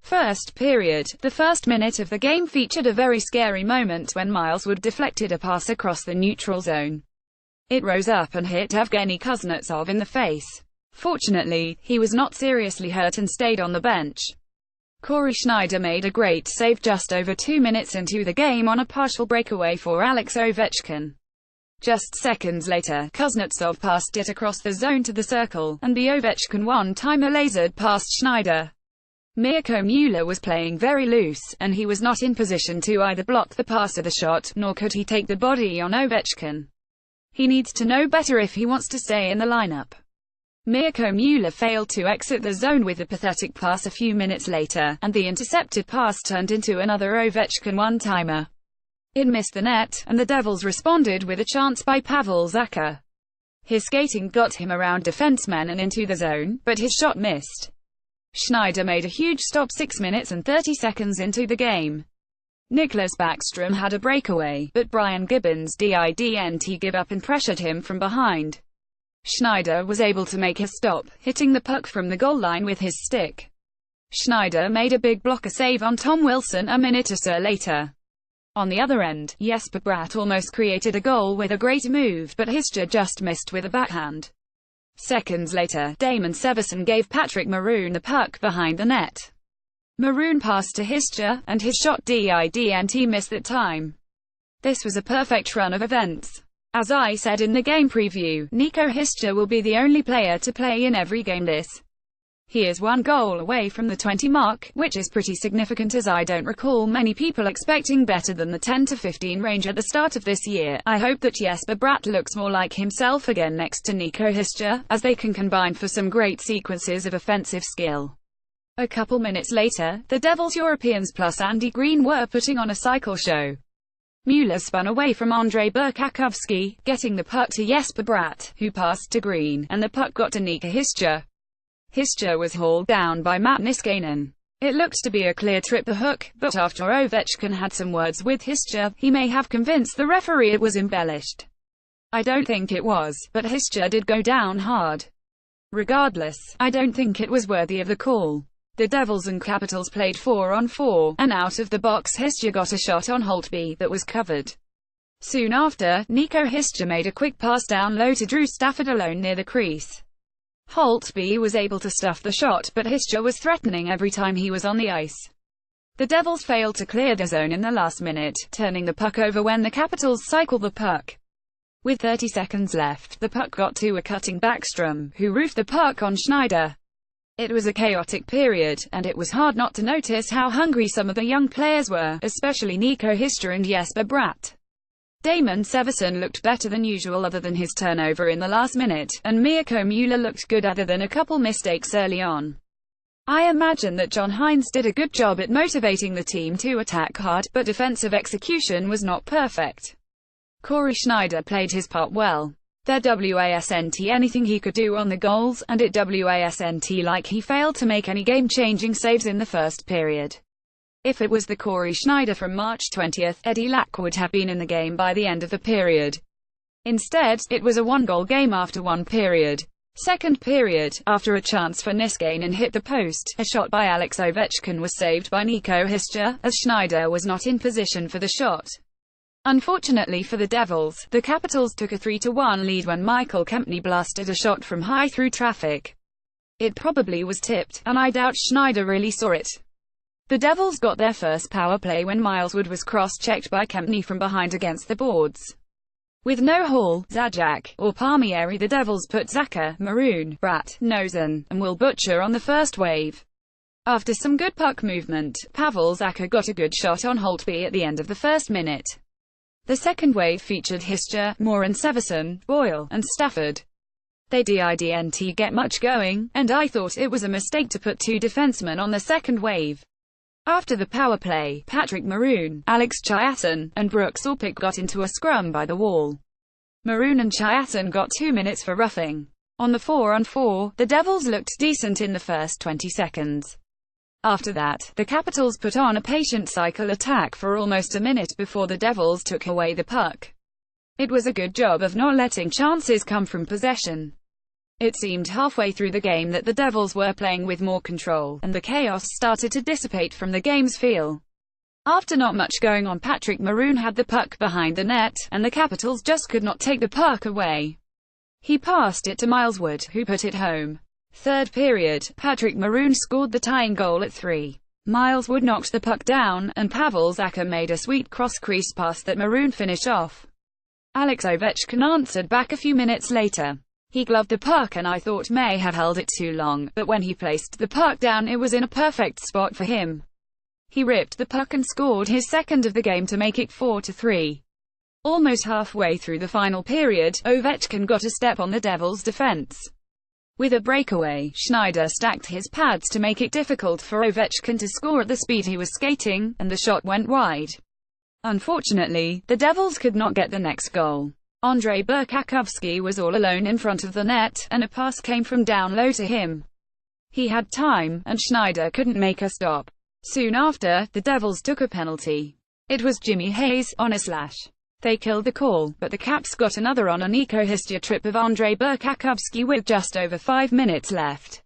First period. The first minute of the game featured a very scary moment when Miles Wood deflected a pass across the neutral zone. It rose up and hit Evgeny Kuznetsov in the face. Fortunately, he was not seriously hurt and stayed on the bench. Corey Schneider made a great save just over 2 minutes into the game on a partial breakaway for Alex Ovechkin. Just seconds later, Kuznetsov passed it across the zone to the circle, and the Ovechkin one-timer lasered past Schneider. Mirko Mueller was playing very loose, and he was not in position to either block the pass or the shot, nor could he take the body on Ovechkin. He needs to know better if he wants to stay in the lineup. Mirko Mueller failed to exit the zone with a pathetic pass a few minutes later, and the intercepted pass turned into another Ovechkin one-timer. It missed the net, and the Devils responded with a chance by Pavel Zacha. His skating got him around defensemen and into the zone, but his shot missed. Schneider made a huge stop 6 minutes and 30 seconds into the game. Nicklas Backstrom had a breakaway, but Brian Gibbons didn't give up and pressured him from behind. Schneider was able to make his stop, hitting the puck from the goal line with his stick. Schneider made a big blocker save on Tom Wilson a minute or so later. On the other end, Jesper Bratt almost created a goal with a great move, but Hischier just missed with a backhand. Seconds later, Damon Severson gave Patrick Maroon the puck behind the net. Maroon passed to Hischier, and his shot didn't miss that time. This was a perfect run of events. As I said in the game preview, Nico Hischier will be the only player to play in every game this. He is 1 goal away from the 20 mark, which is pretty significant as I don't recall many people expecting better than the 10 to 15 range at the start of this year. I hope that Jesper Bratt looks more like himself again next to Nico Hischier, as they can combine for some great sequences of offensive skill. A couple minutes later, the Devils Europeans plus Andy Green were putting on a cycle show. Mueller spun away from Andrei Burakovsky, getting the puck to Jesper Bratt, who passed to Green, and the puck got to Nico Hischier. Hischier was hauled down by Matt Niskanen. It looked to be a clear trip the hook, but after Ovechkin had some words with Hischier, he may have convinced the referee it was embellished. I don't think it was, but Hischier did go down hard. Regardless, I don't think it was worthy of the call. The Devils and Capitals played 4-on-4, and out of the box Hischier got a shot on Holtby that was covered. Soon after, Nico Hischier made a quick pass down low to Drew Stafford alone near the crease. Holtby was able to stuff the shot, but Hischier was threatening every time he was on the ice. The Devils failed to clear the zone in the last minute, turning the puck over when the Capitals cycled the puck. With 30 seconds left, the puck got to a cutting Backstrom, who roofed the puck on Schneider. It was a chaotic period, and it was hard not to notice how hungry some of the young players were, especially Nico Hischier and Jesper Bratt. Damon Severson looked better than usual other than his turnover in the last minute, and Mirko Mueller looked good other than a couple mistakes early on. I imagine that John Hines did a good job at motivating the team to attack hard, but defensive execution was not perfect. Corey Schneider played his part well. There wasn't anything he could do on the goals, and it wasn't like he failed to make any game-changing saves in the first period. If it was the Corey Schneider from March 20, Eddie Lack would have been in the game by the end of the period. Instead, it was a 1-goal game after 1 period. Second period, after a chance for Niskanen hit the post, a shot by Alex Ovechkin was saved by Nico Hischier, as Schneider was not in position for the shot. Unfortunately for the Devils, the Capitals took a 3-1 lead when Michael Kempny blasted a shot from high through traffic. It probably was tipped, and I doubt Schneider really saw it. The Devils got their first power play when Miles Wood was cross-checked by Kempny from behind against the boards. With no Hall, Zajac, or Palmieri, the Devils put Zacha, Maroon, Bratt, Nosen, and Will Butcher on the first wave. After some good puck movement, Pavel Zacha got a good shot on Holtby at the end of the first minute. The second wave featured Hischier, Moore and Severson, Boyle, and Stafford. They didn't get much going, and I thought it was a mistake to put 2 defensemen on the second wave. After the power play, Patrick Maroon, Alex Chiasson, and Brooks Orpik got into a scrum by the wall. Maroon and Chiasson got 2 minutes for roughing. On the 4-on-4, the Devils looked decent in the first 20 seconds. After that, the Capitals put on a patient cycle attack for almost a minute before the Devils took away the puck. It was a good job of not letting chances come from possession. It seemed halfway through the game that the Devils were playing with more control, and the chaos started to dissipate from the game's feel. After not much going on, Patrick Maroon had the puck behind the net, and the Capitals just could not take the puck away. He passed it to Miles Wood, who put it home. Third period, Patrick Maroon scored the tying goal at 3. Miles Wood knocked the puck down, and Pavel Zacha made a sweet cross-crease pass that Maroon finished off. Alex Ovechkin answered back a few minutes later. He gloved the puck and I thought may have held it too long, but when he placed the puck down it was in a perfect spot for him. He ripped the puck and scored his second of the game to make it 4-3. Almost halfway through the final period, Ovechkin got a step on the Devils' defense. With a breakaway, Schneider stacked his pads to make it difficult for Ovechkin to score at the speed he was skating, and the shot went wide. Unfortunately, the Devils could not get the next goal. Andrei Burakovsky was all alone in front of the net, and a pass came from down low to him. He had time, and Schneider couldn't make a stop. Soon after, the Devils took a penalty. It was Jimmy Hayes on a slash. They killed the call, but the Caps got another on a Nico Hischier trip of Andrei Burakovsky with just over 5 minutes left.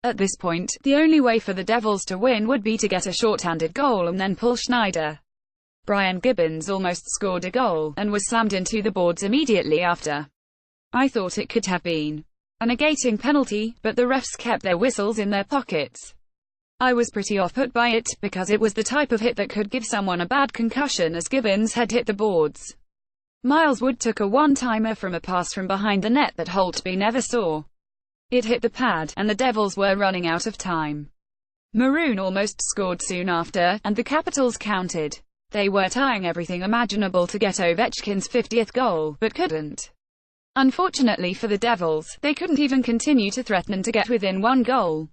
At this point, the only way for the Devils to win would be to get a short-handed goal and then pull Schneider. Brian Gibbons almost scored a goal, and was slammed into the boards immediately after. I thought it could have been a negating penalty, but the refs kept their whistles in their pockets. I was pretty off-put by it, because it was the type of hit that could give someone a bad concussion as Gibbons had hit the boards. Miles Wood took a one-timer from a pass from behind the net that Holtby never saw. It hit the pad, and the Devils were running out of time. Maroon almost scored soon after, and the Capitals counted. They were trying everything imaginable to get Ovechkin's 50th goal, but couldn't. Unfortunately for the Devils, they couldn't even continue to threaten to get within one goal.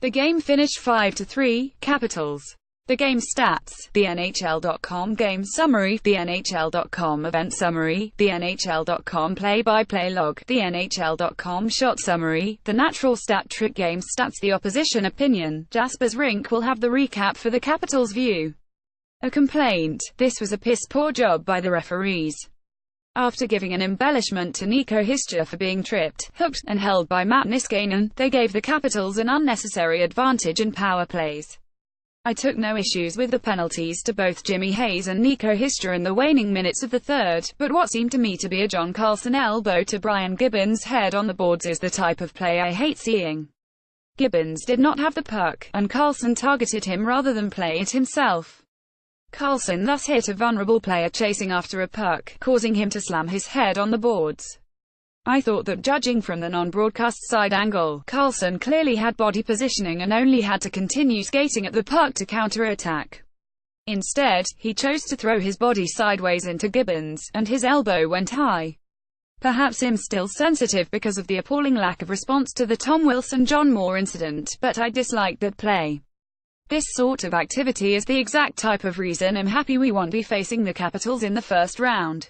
The game finished 5-3, Capitals. The game stats, TheNHL.com Game Summary, TheNHL.com Event Summary, TheNHL.com Play-by-play log, TheNHL.com Shot Summary, The Natural Stat Trick Game Stats. The Opposition Opinion, Jaspers Rink will have the recap for the Capitals' view. A complaint, this was a piss-poor job by the referees. After giving an embellishment to Nico Hischier for being tripped, hooked, and held by Matt Niskanen, they gave the Capitals an unnecessary advantage in power plays. I took no issues with the penalties to both Jimmy Hayes and Nico Hischier in the waning minutes of the third, but what seemed to me to be a John Carlson elbow to Brian Gibbons' head on the boards is the type of play I hate seeing. Gibbons did not have the puck, and Carlson targeted him rather than play it himself. Carlson thus hit a vulnerable player chasing after a puck, causing him to slam his head on the boards. I thought that judging from the non-broadcast side angle, Carlson clearly had body positioning and only had to continue skating at the puck to counter-attack. Instead, he chose to throw his body sideways into Gibbons, and his elbow went high. Perhaps I'm still sensitive because of the appalling lack of response to the Tom Wilson-John Moore incident, but I disliked that play. This sort of activity is the exact type of reason I'm happy we won't be facing the Capitals in the first round.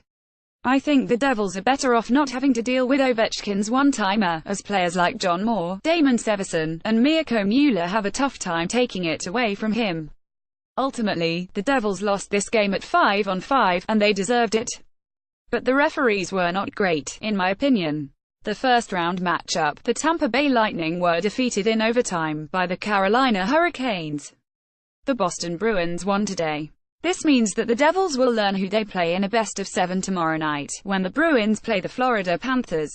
I think the Devils are better off not having to deal with Ovechkin's one-timer, as players like John Moore, Damon Severson, and Mirko Mueller have a tough time taking it away from him. Ultimately, the Devils lost this game at 5-on-5, and they deserved it. But the referees were not great, in my opinion. The first-round matchup, the Tampa Bay Lightning were defeated in overtime by the Carolina Hurricanes. The Boston Bruins won today. This means that the Devils will learn who they play in a best-of-7 tomorrow night, when the Bruins play the Florida Panthers.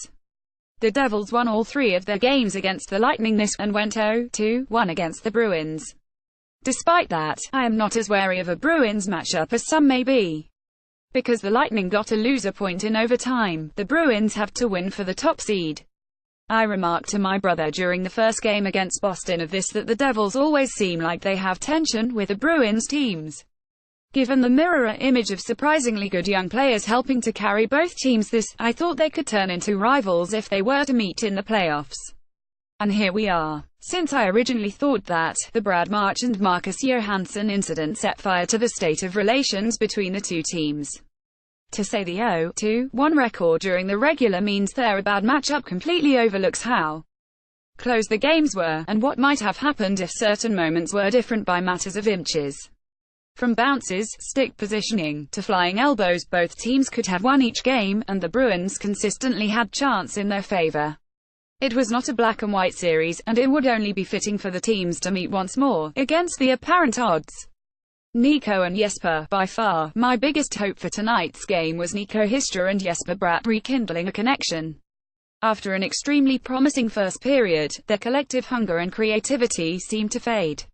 The Devils won all 3 of their games against the Lightning and went 0-1 against the Bruins. Despite that, I am not as wary of a Bruins matchup as some may be. Because the Lightning got a loser point in overtime, the Bruins have to win for the top seed. I remarked to my brother during the first game against Boston of this that the Devils always seem like they have tension with the Bruins teams. Given the mirror image of surprisingly good young players helping to carry both teams I thought they could turn into rivals if they were to meet in the playoffs. And here we are. Since I originally thought that the Brad March and Marcus Johansson incident set fire to the state of relations between the two teams. To say the 0-1 record during the regular means they're a bad matchup completely overlooks how close the games were, and what might have happened if certain moments were different by matters of inches. From bounces, stick positioning, to flying elbows, both teams could have won each game, and the Bruins consistently had chance in their favor. It was not a black and white series, and it would only be fitting for the teams to meet once more, against the apparent odds. Nico and Jesper. By far, my biggest hope for tonight's game was Nico Histra and Jesper Bratt rekindling a connection. After an extremely promising first period, their collective hunger and creativity seemed to fade.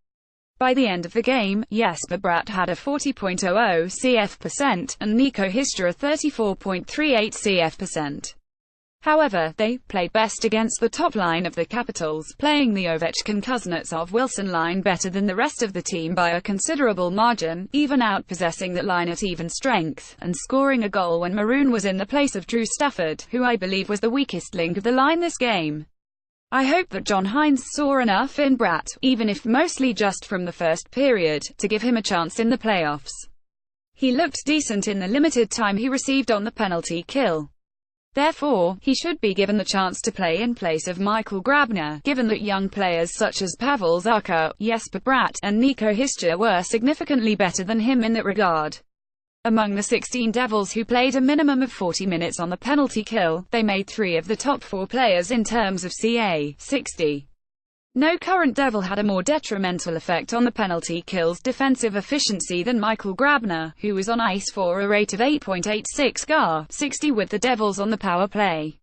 By the end of the game, Jesper Bratt had a 40.00 CF% and Nico Histra a 34.38 CF%. However, they played best against the top line of the Capitals, playing the Ovechkin-Kuznetsov-Wilson line better than the rest of the team by a considerable margin, even out-possessing that line at even strength, and scoring a goal when Maroon was in the place of Drew Stafford, who I believe was the weakest link of the line this game. I hope that John Hines saw enough in Bratt, even if mostly just from the first period, to give him a chance in the playoffs. He looked decent in the limited time he received on the penalty kill. Therefore, he should be given the chance to play in place of Michael Grabner, given that young players such as Pavel Zacha, Jesper Bratt, and Nico Histra were significantly better than him in that regard. Among the 16 Devils who played a minimum of 40 minutes on the penalty kill, they made 3 of the top 4 players in terms of CA, 60. No current Devil had a more detrimental effect on the penalty kill's defensive efficiency than Michael Grabner, who was on ice for a rate of 8.86 GAR, 60 with the Devils on the power play.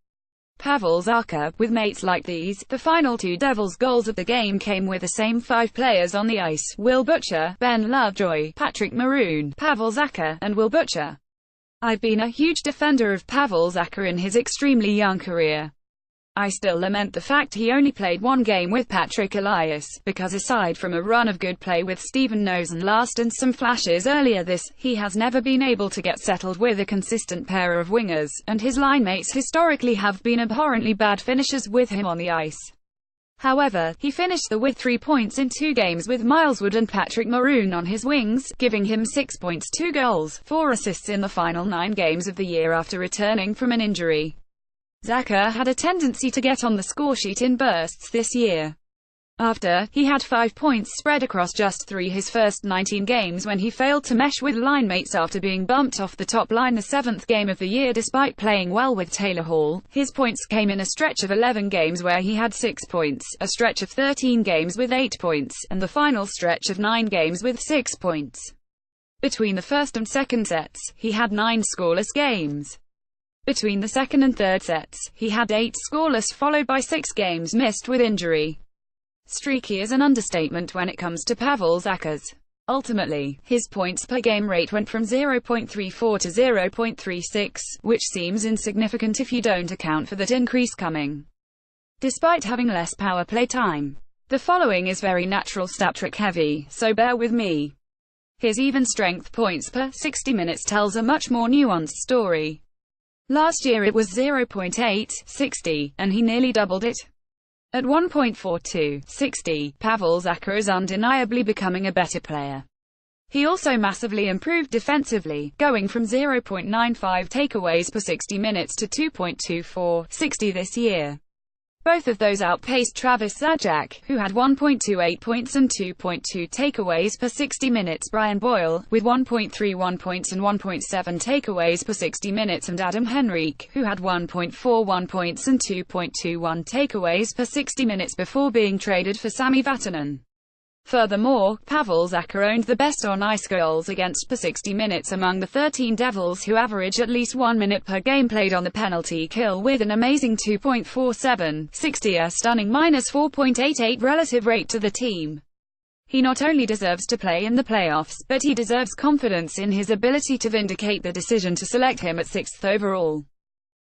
Pavel Zacha. With mates like these, the final 2 Devils goals of the game came with the same 5 players on the ice: Will Butcher, Ben Lovejoy, Patrick Maroon, Pavel Zacha, and Will Butcher. I've been a huge defender of Pavel Zacha in his extremely young career. I still lament the fact he only played 1 game with Patrick Elias, because aside from a run of good play with Steven Noesen last and some flashes earlier he has never been able to get settled with a consistent pair of wingers, and his linemates historically have been abhorrently bad finishers with him on the ice. However, he finished with 3 points in 2 games with Miles Wood and Patrick Maroon on his wings, giving him 6 points, 2 goals, 4 assists in the final 9 games of the year after returning from an injury. Zacha had a tendency to get on the scoresheet in bursts this year. After, he had 5 points spread across just 3 his first 19 games when he failed to mesh with linemates after being bumped off the top line the 7th game of the year despite playing well with Taylor Hall. His points came in a stretch of 11 games where he had 6 points, a stretch of 13 games with 8 points, and the final stretch of 9 games with 6 points. Between the first and second sets, he had 9 scoreless games. Between the second and third sets, he had 8 scoreless followed by 6 games missed with injury. Streaky is an understatement when it comes to Pavel Zacha's. Ultimately, his points per game rate went from 0.34 to 0.36, which seems insignificant if you don't account for that increase coming despite having less power play time. The following is very natural stat trick heavy, so bear with me. His even strength points per 60 minutes tells a much more nuanced story. Last year it was 0.860, and he nearly doubled it. At 1.4260, Pavel Zacha is undeniably becoming a better player. He also massively improved defensively, going from 0.95 takeaways per 60 minutes to 2.2460 this year. Both of those outpaced Travis Zajac, who had 1.28 points and 2.2 takeaways per 60 minutes, Brian Boyle, with 1.31 points and 1.7 takeaways per 60 minutes, and Adam Henrique, who had 1.41 points and 2.21 takeaways per 60 minutes before being traded for Sami Vatanen. Furthermore, Pavel Zacha owned the best on-ice goals against per 60 minutes among the 13 Devils, who average at least 1 minute per game played on the penalty kill with an amazing 2.4760, a stunning -4.88 relative rate to the team. He not only deserves to play in the playoffs, but he deserves confidence in his ability to vindicate the decision to select him at 6th overall.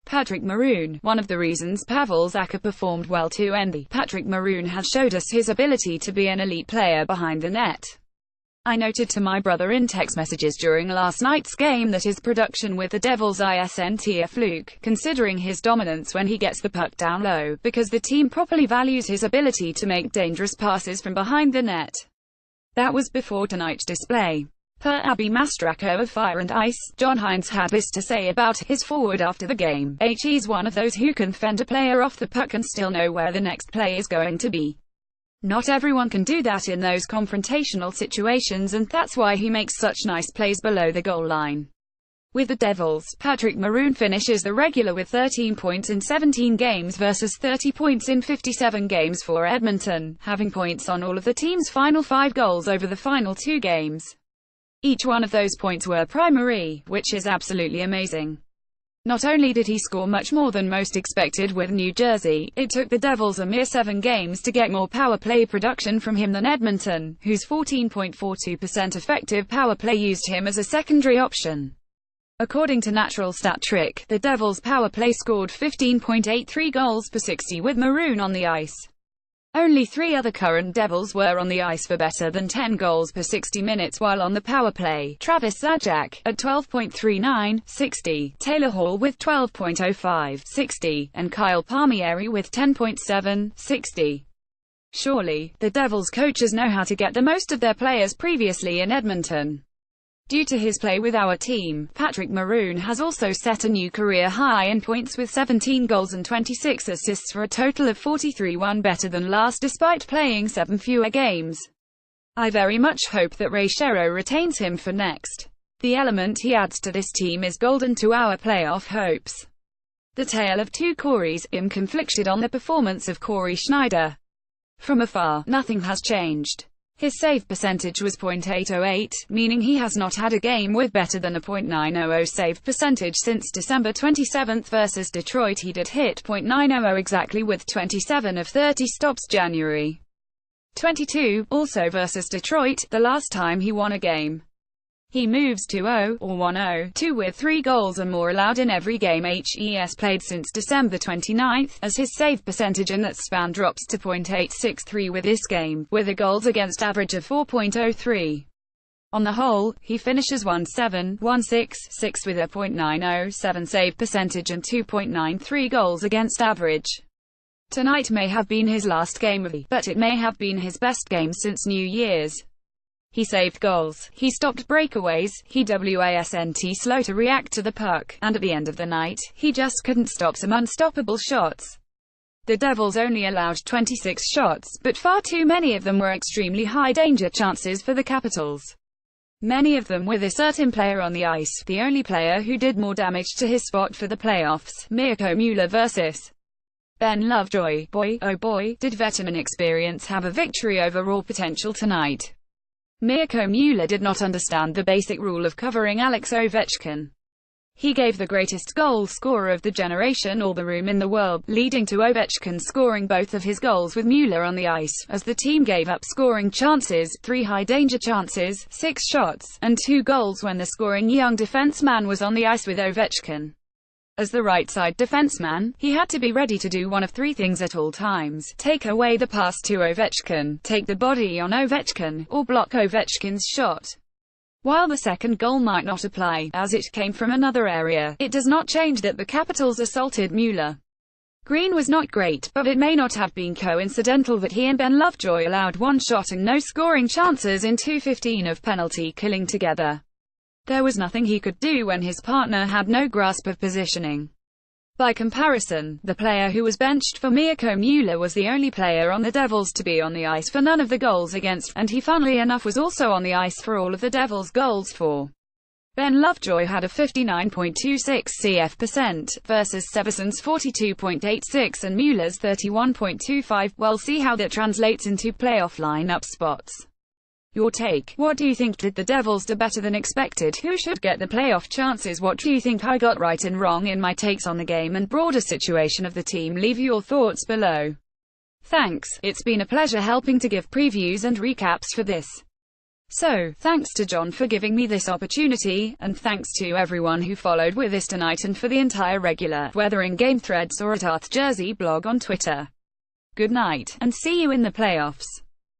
Patrick Maroon. One of the reasons Pavel Zacha performed well to end the Patrick Maroon has showed us his ability to be an elite player behind the net. I noted to my brother in text messages during last night's game that his production with the Devils isn't a fluke, considering his dominance when he gets the puck down low, because the team properly values his ability to make dangerous passes from behind the net. That was before tonight's display. Per Abby Mastracco of Fire and Ice, John Hines had this to say about his forward after the game. He's one of those who can fend a player off the puck and still know where the next play is going to be. Not everyone can do that in those confrontational situations, and that's why he makes such nice plays below the goal line. With the Devils, Patrick Maroon finishes the regular with 13 points in 17 games versus 30 points in 57 games for Edmonton, having points on all of the team's final 5 goals over the final 2 games. Each one of those points were primary, which is absolutely amazing. Not only did he score much more than most expected with New Jersey, it took the Devils a mere 7 games to get more power play production from him than Edmonton, whose 14.42% effective power play used him as a secondary option. According to Natural Stat Trick, the Devils' power play scored 15.83 goals per 60 with Maroon on the ice. Only 3 other current Devils were on the ice for better than 10 goals per 60 minutes while on the power play: Travis Zajac at 12.39, 60, Taylor Hall with 12.05, 60, and Kyle Palmieri with 10.7, 60. Surely, the Devils coaches know how to get the most of their players previously in Edmonton. Due to his play with our team, Patrick Maroon has also set a new career high in points with 17 goals and 26 assists for a total of 43, one better than last despite playing 7 fewer games. I very much hope that Ray Shero retains him for next. The element he adds to this team is golden to our playoff hopes. The tale of two Corys, conflicted on the performance of Corey Schneider. From afar, nothing has changed. His save percentage was .808, meaning he has not had a game with better than a .900 save percentage since December 27 versus Detroit. He did hit .900 exactly with 27 of 30 stops January 22, also versus Detroit, the last time he won a game. He moves to 0 or 1-0-2 with 3 goals or more allowed in every game HES played since December 29, as his save percentage in that span drops to .863 with this game, with a goals against average of 4.03. On the whole, he finishes 1-7-1-6-6 with a .907 save percentage and 2.93 goals against average. Tonight may have been his last game of the, but it may have been his best game since New Year's. He saved goals, he stopped breakaways, he wasn't slow to react to the puck, and at the end of the night, he just couldn't stop some unstoppable shots. The Devils only allowed 26 shots, but far too many of them were extremely high-danger chances for the Capitals. Many of them with a certain player on the ice, the only player who did more damage to his spot for the playoffs, Mirko Mueller versus Ben Lovejoy. Boy, oh boy, did veteran experience have a victory over raw potential tonight. Mirko Mueller did not understand the basic rule of covering Alex Ovechkin. He gave the greatest goal scorer of the generation all the room in the world, leading to Ovechkin scoring both of his goals with Mueller on the ice, as the team gave up scoring chances, 3 high-danger chances, 6 shots, and 2 goals when the scoring young defenseman was on the ice with Ovechkin. As the right-side defenseman, he had to be ready to do one of 3 things at all times: take away the pass to Ovechkin, take the body on Ovechkin, or block Ovechkin's shot. While the second goal might not apply, as it came from another area, it does not change that the Capitals assaulted Mueller. Green was not great, but it may not have been coincidental that he and Ben Lovejoy allowed 1 shot and no scoring chances in 2:15 of penalty killing together. There was nothing he could do when his partner had no grasp of positioning. By comparison, the player who was benched for Mirko Mueller was the only player on the Devils to be on the ice for none of the goals against, and he funnily enough was also on the ice for all of the Devils' goals for. Ben Lovejoy had a 59.26 CF% versus Seveson's 42.86 and Mueller's 31.25. Well, see how that translates into playoff lineup spots. Your take: what do you think? Did the Devils do better than expected? Who should get the playoff chances? What do you think I got right and wrong in my takes on the game and broader situation of the team? Leave your thoughts below. Thanks, it's been a pleasure helping to give previews and recaps for this. So, thanks to John for giving me this opportunity, and thanks to everyone who followed with us tonight and for the entire regular, whether in game threads or at Arth Jersey blog on Twitter. Good night, and see you in the playoffs.